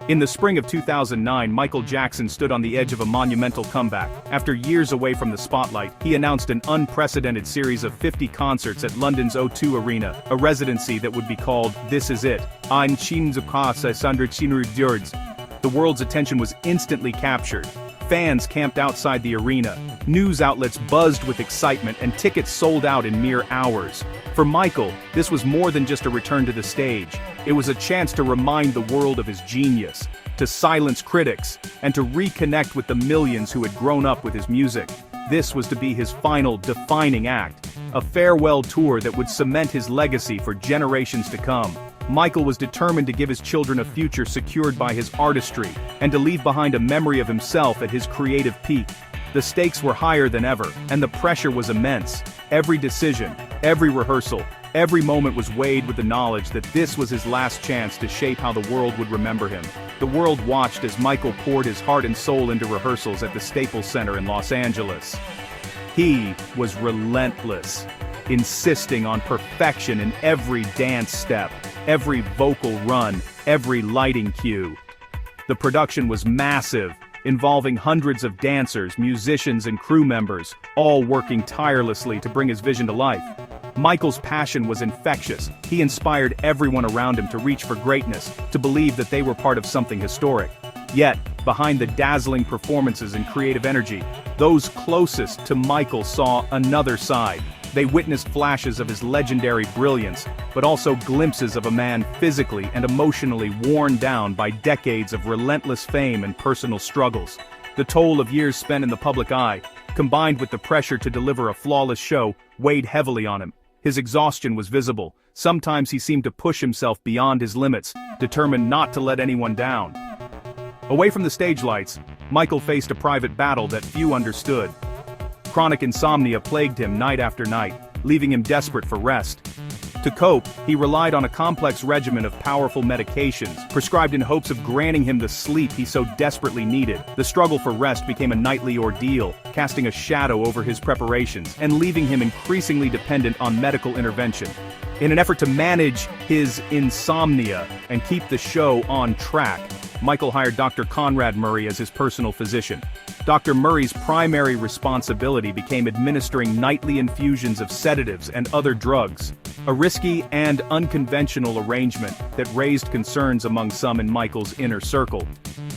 In the spring of 2009, Michael Jackson stood on the edge of a monumental comeback. After years away from the spotlight, he announced an unprecedented series of 50 concerts at London's O2 Arena, a residency that would be called This Is It. The world's attention was instantly captured. Fans camped outside the arena, news outlets buzzed with excitement, and tickets sold out in mere hours. For Michael, this was more than just a return to the stage. It was a chance to remind the world of his genius, to silence critics, and to reconnect with the millions who had grown up with his music. This was to be his final, defining act, a farewell tour that would cement his legacy for generations to come. Michael was determined to give his children a future secured by his artistry, and to leave behind a memory of himself at his creative peak. The stakes were higher than ever, and the pressure was immense. Every decision, every rehearsal, every moment was weighed with the knowledge that this was his last chance to shape how the world would remember him. The world watched as Michael poured his heart and soul into rehearsals at the Staples Center in Los Angeles. He was relentless, insisting on perfection in every dance step, every vocal run, every lighting cue. The production was massive, involving hundreds of dancers, musicians, and crew members, all working tirelessly to bring his vision to life. Michael's passion was infectious. He inspired everyone around him to reach for greatness, to believe that they were part of something historic. Yet, behind the dazzling performances and creative energy, those closest to Michael saw another side. They witnessed flashes of his legendary brilliance, but also glimpses of a man physically and emotionally worn down by decades of relentless fame and personal struggles. The toll of years spent in the public eye, combined with the pressure to deliver a flawless show, weighed heavily on him. His exhaustion was visible. Sometimes he seemed to push himself beyond his limits, determined not to let anyone down. Away from the stage lights, Michael faced a private battle that few understood. Chronic insomnia plagued him night after night, leaving him desperate for rest. To cope, he relied on a complex regimen of powerful medications, prescribed in hopes of granting him the sleep he so desperately needed. The struggle for rest became a nightly ordeal, casting a shadow over his preparations, and leaving him increasingly dependent on medical intervention. In an effort to manage his insomnia and keep the show on track, Michael hired Dr. Conrad Murray as his personal physician. Dr. Murray's primary responsibility became administering nightly infusions of sedatives and other drugs, a risky and unconventional arrangement that raised concerns among some in Michael's inner circle.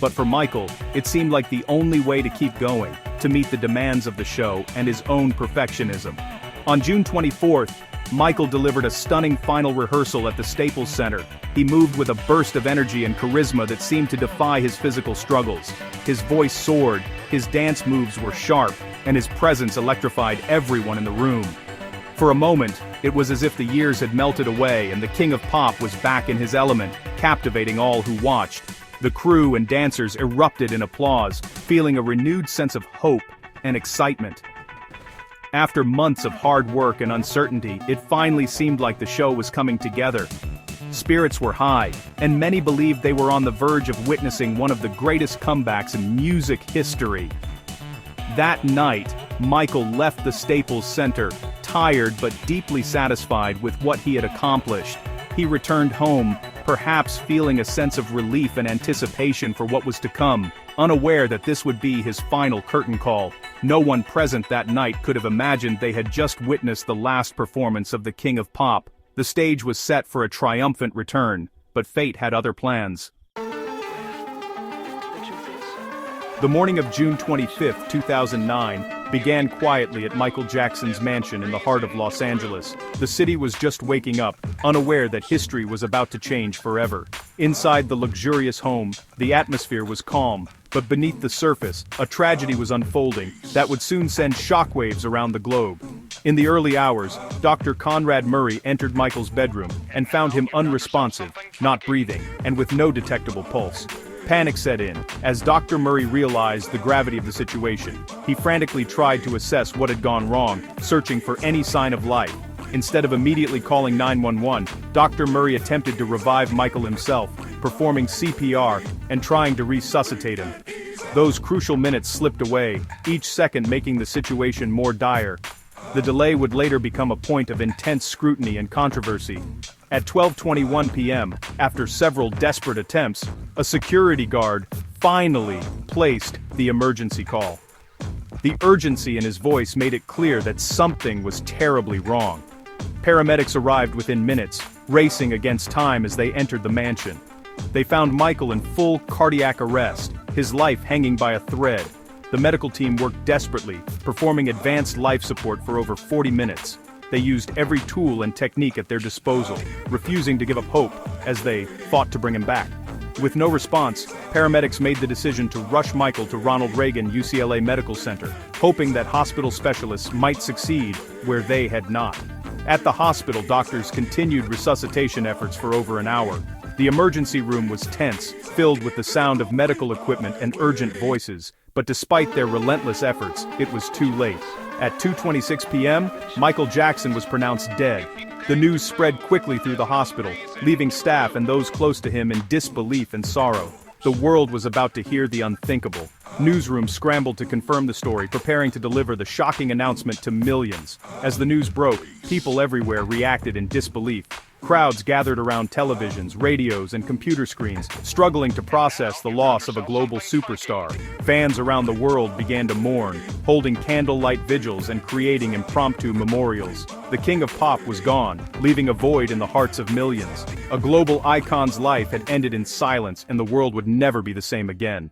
But for Michael, it seemed like the only way to keep going, to meet the demands of the show and his own perfectionism. On June 24th, Michael delivered a stunning final rehearsal at the Staples Center. He moved with a burst of energy and charisma that seemed to defy his physical struggles. His voice soared, his dance moves were sharp, and his presence electrified everyone in the room. For a moment, it was as if the years had melted away and the king of pop was back in his element, captivating all who watched. The crew and dancers erupted in applause, feeling a renewed sense of hope and excitement. After months of hard work and uncertainty, it finally seemed like the show was coming together. Spirits were high, and many believed they were on the verge of witnessing one of the greatest comebacks in music history. That night, Michael left the Staples Center, tired but deeply satisfied with what he had accomplished. He returned home, perhaps feeling a sense of relief and anticipation for what was to come, unaware that this would be his final curtain call. No one present that night could have imagined they had just witnessed the last performance of the King of Pop. The stage was set for a triumphant return, but fate had other plans. The morning of June 25, 2009, began quietly at Michael Jackson's mansion in the heart of Los Angeles. The city was just waking up, unaware that history was about to change forever. Inside the luxurious home, the atmosphere was calm, but beneath the surface, a tragedy was unfolding that would soon send shockwaves around the globe. In the early hours, Dr. Conrad Murray entered Michael's bedroom and found him unresponsive, not breathing, and with no detectable pulse. Panic set in, as Dr. Murray realized the gravity of the situation. He frantically tried to assess what had gone wrong, searching for any sign of life. Instead of immediately calling 911, Dr. Murray attempted to revive Michael himself, performing CPR and trying to resuscitate him. Those crucial minutes slipped away, each second making the situation more dire. The delay would later become a point of intense scrutiny and controversy. At 12:21 p.m., after several desperate attempts, a security guard finally placed the emergency call. The urgency in his voice made it clear that something was terribly wrong. Paramedics arrived within minutes, racing against time as they entered the mansion. They found Michael in full cardiac arrest, his life hanging by a thread. The medical team worked desperately, performing advanced life support for over 40 minutes. They used every tool and technique at their disposal, refusing to give up hope as they fought to bring him back. With no response, paramedics made the decision to rush Michael to Ronald Reagan UCLA Medical Center, hoping that hospital specialists might succeed where they had not. At the hospital, doctors continued resuscitation efforts for over an hour. The emergency room was tense, filled with the sound of medical equipment and urgent voices, but despite their relentless efforts, it was too late. At 2:26 p.m., Michael Jackson was pronounced dead. The news spread quickly through the hospital, leaving staff and those close to him in disbelief and sorrow. The world was about to hear the unthinkable. Newsrooms scrambled to confirm the story, preparing to deliver the shocking announcement to millions. As the news broke, people everywhere reacted in disbelief. Crowds gathered around televisions, radios, and computer screens, struggling to process the loss of a global superstar. Fans around the world began to mourn, holding candlelight vigils and creating impromptu memorials. The king of pop was gone, leaving a void in the hearts of millions. A global icon's life had ended in silence, and the world would never be the same again.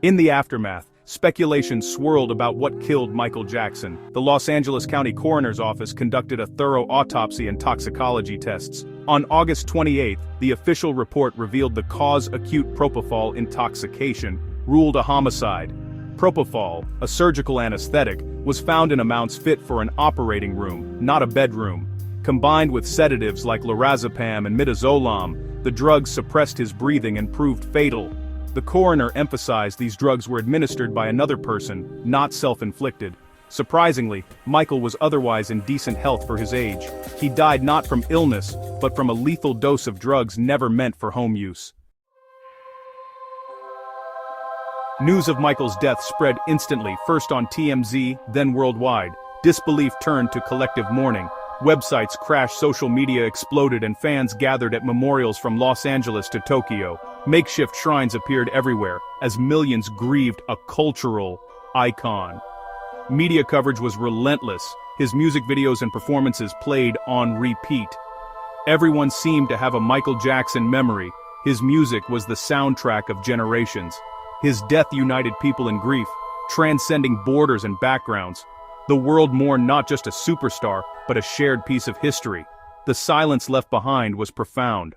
In the aftermath, speculation swirled about what killed Michael Jackson. The Los Angeles County Coroner's Office conducted a thorough autopsy and toxicology tests. On August 28, the official report revealed the cause: acute propofol intoxication, ruled a homicide. Propofol, a surgical anesthetic, was found in amounts fit for an operating room, not a bedroom. Combined with sedatives like lorazepam and midazolam, the drugs suppressed his breathing and proved fatal. The coroner emphasized these drugs were administered by another person, not self-inflicted. Surprisingly, Michael was otherwise in decent health for his age. He died not from illness, but from a lethal dose of drugs never meant for home use. News of Michael's death spread instantly, first on TMZ, then worldwide. Disbelief turned to collective mourning. Websites crashed, social media exploded, and fans gathered at memorials from Los Angeles to Tokyo. Makeshift shrines appeared everywhere, as millions grieved a cultural icon. Media coverage was relentless. His music videos and performances played on repeat. Everyone seemed to have a Michael Jackson memory. His music was the soundtrack of generations. His death united people in grief, transcending borders and backgrounds. The world mourned not just a superstar, but a shared piece of history. The silence left behind was profound.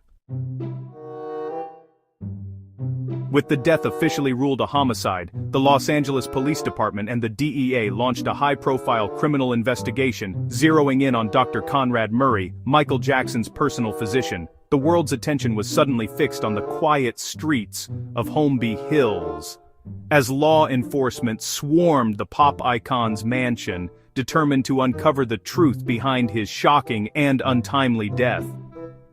With the death officially ruled a homicide, the Los Angeles Police Department and the DEA launched a high-profile criminal investigation, zeroing in on Dr. Conrad Murray, Michael Jackson's personal physician. The world's attention was suddenly fixed on the quiet streets of Holmby Hills, as law enforcement swarmed the pop icon's mansion, determined to uncover the truth behind his shocking and untimely death.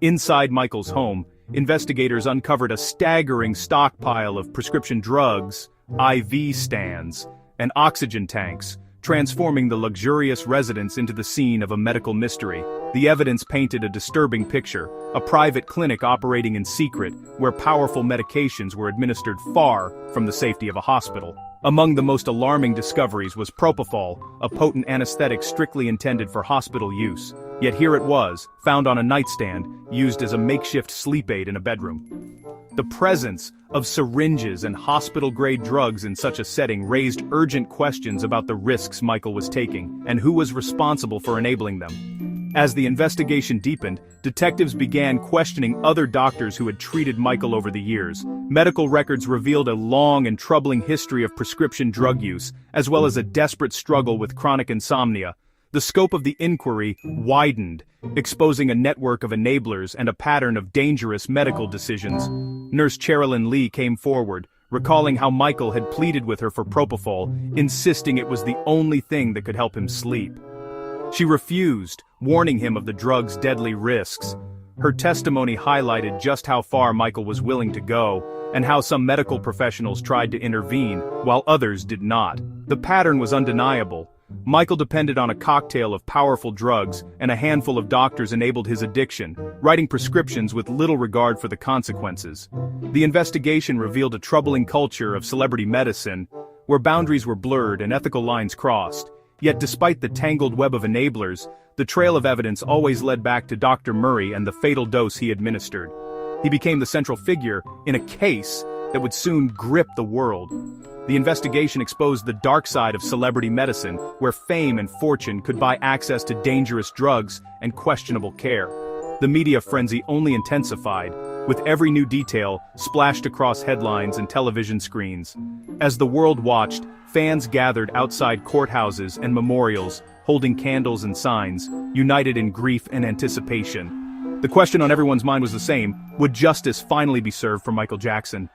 Inside Michael's home, investigators uncovered a staggering stockpile of prescription drugs, IV stands, and oxygen tanks, transforming the luxurious residence into the scene of a medical mystery. The evidence painted a disturbing picture: a private clinic operating in secret, where powerful medications were administered far from the safety of a hospital. Among the most alarming discoveries was propofol, a potent anesthetic strictly intended for hospital use. Yet here it was, found on a nightstand, used as a makeshift sleep aid in a bedroom. The presence of syringes and hospital-grade drugs in such a setting raised urgent questions about the risks Michael was taking and who was responsible for enabling them. As the investigation deepened, detectives began questioning other doctors who had treated Michael over the years. Medical records revealed a long and troubling history of prescription drug use, as well as a desperate struggle with chronic insomnia. The scope of the inquiry widened, exposing a network of enablers and a pattern of dangerous medical decisions. Nurse Cherilyn Lee came forward, recalling how Michael had pleaded with her for propofol, insisting it was the only thing that could help him sleep. She refused, warning him of the drug's deadly risks. Her testimony highlighted just how far Michael was willing to go, and how some medical professionals tried to intervene, while others did not. The pattern was undeniable. Michael depended on a cocktail of powerful drugs, and a handful of doctors enabled his addiction, writing prescriptions with little regard for the consequences. The investigation revealed a troubling culture of celebrity medicine, where boundaries were blurred and ethical lines crossed. Yet despite the tangled web of enablers, the trail of evidence always led back to Dr. Murray and the fatal dose he administered. He became the central figure in a case that would soon grip the world. The investigation exposed the dark side of celebrity medicine, where fame and fortune could buy access to dangerous drugs and questionable care. The media frenzy only intensified, with every new detail splashed across headlines and television screens. As the world watched, fans gathered outside courthouses and memorials, holding candles and signs, united in grief and anticipation. The question on everyone's mind was the same: would justice finally be served for Michael Jackson?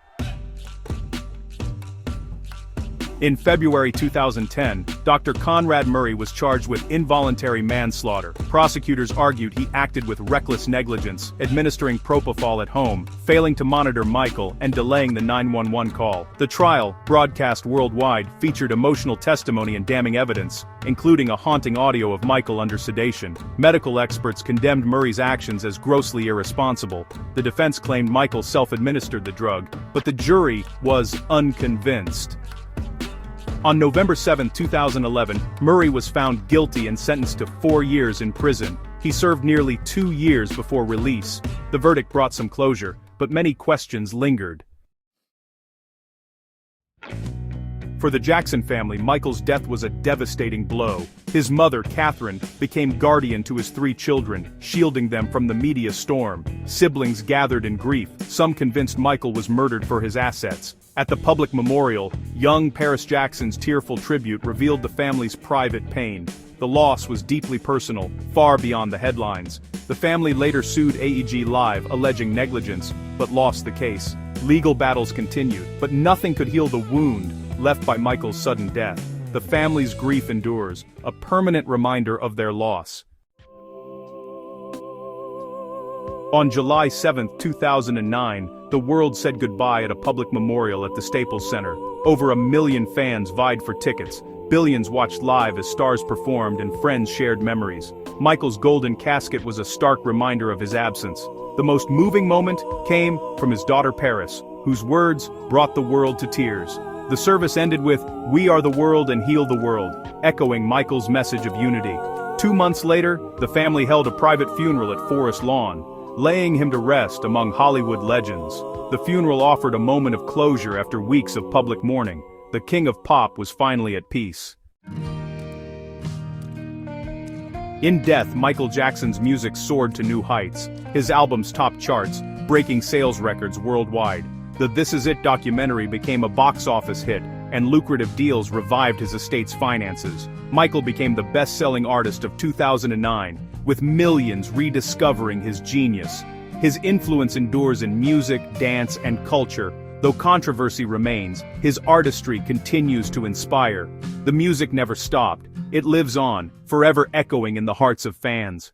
In February 2010, Dr. Conrad Murray was charged with involuntary manslaughter. Prosecutors argued he acted with reckless negligence, administering propofol at home, failing to monitor Michael, and delaying the 911 call. The trial, broadcast worldwide, featured emotional testimony and damning evidence, including a haunting audio of Michael under sedation. Medical experts condemned Murray's actions as grossly irresponsible. The defense claimed Michael self-administered the drug, but the jury was unconvinced. On November 7, 2011, Murray was found guilty and sentenced to 4 years in prison. He served nearly 2 years before release. The verdict brought some closure, but many questions lingered. For the Jackson family, Michael's death was a devastating blow. His mother, Catherine, became guardian to his 3 children, shielding them from the media storm. Siblings gathered in grief, some convinced Michael was murdered for his assets. At the public memorial, young Paris Jackson's tearful tribute revealed the family's private pain. The loss was deeply personal, far beyond the headlines. The family later sued AEG Live, alleging negligence, but lost the case. Legal battles continued, but nothing could heal the wound left by Michael's sudden death. The family's grief endures, a permanent reminder of their loss. On July 7, 2009, the world said goodbye at a public memorial at the Staples Center. Over 1 million fans vied for tickets. Billions watched live as stars performed and friends shared memories. Michael's golden casket was a stark reminder of his absence. The most moving moment came from his daughter Paris, whose words brought the world to tears. The service ended with, "We are the world and heal the world," echoing Michael's message of unity. 2 months later, the family held a private funeral at Forest Lawn, laying him to rest among Hollywood legends. The funeral offered a moment of closure after weeks of public mourning. The king of pop was finally at peace. In death, Michael Jackson's music soared to new heights. His albums topped charts, breaking sales records worldwide. The This Is It documentary became a box office hit, and lucrative deals revived his estate's finances. Michael became the best-selling artist of 2009, with millions rediscovering his genius. His influence endures in music, dance, and culture. Though controversy remains, his artistry continues to inspire. The music never stopped. It lives on, forever echoing in the hearts of fans.